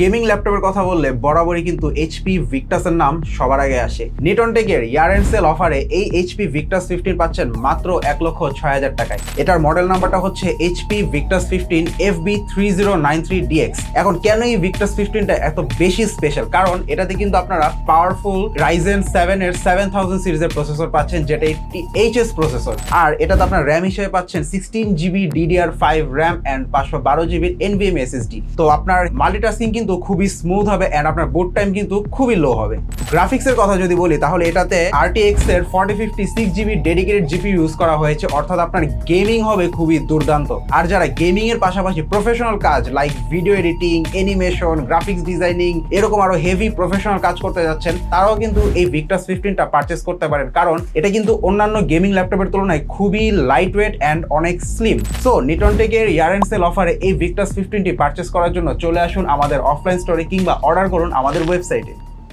Gaming ল্যাপটপের কথা বললে বরাবরই কিন্তু এইচপি ভিক্টাসের নাম সবার আগে আসে। নিটন টেকের ইয়ার এন্ড সেল অফারে এই এইচপি ভিক্টাস 15 পাচ্ছেন মাত্র 1,06,000 টাকায়। এটার মডেল নাম্বারটা হচ্ছে এইচপি ভিক্টাস 15 FB3093DX। এখন কেন এই ভিক্টাস 15টা এত বেশি স্পেশাল? কারণ এটাতে কিন্তু আপনারা পাওয়ারফুল রাইজেন 7 এর 7000 সিরিজের প্রসেসর পাচ্ছেন, যেটা একটি এইচএস প্রসেসর। আর এটাতে আপনার র্যাম হিসেবে পাচ্ছেন 16GB DDR5 RAM and 512GB NVMe SSD। তো আপনার মাল্টিটাস্কিং কিন্তু খুবই স্মুথ হবে এন্ড আপনার বুট টাইম কিন্তু খুবই লো হবে। গ্রাফিক্সের কথা যদি বলি তাহলে এটাতে RTX এর 4050 6GB ডেডিকেটেড GPU ইউজ করা হয়েছে, অর্থাৎ আপনার গেমিং হবে খুবই দুর্দান্ত। আর যারা গেমিং এর পাশাপাশি প্রফেশনাল কাজ like video editing, animation, graphics designing এরকম আরো হেভি প্রফেশনাল কাজ করতে যাচ্ছেন, তারাও কিন্তু এই ভিক্টাস 15টা পারচেজ করতে পারেন, কারণ এটা কিন্তু অন্যান্য গেমিং ল্যাপটপের তুলনায় খুবই লাইট ওয়েট এন্ড অনেক স্লিম। সো নিটন টেকের ইয়ার এন্ড সেল অফারে এই ভিক্টাস 15টি পারচেজ করার জন্য চলে আসুন আমাদের অফলাইন স্টোরে কিংবা অর্ডার করুন আমাদের ওয়েবসাইটে।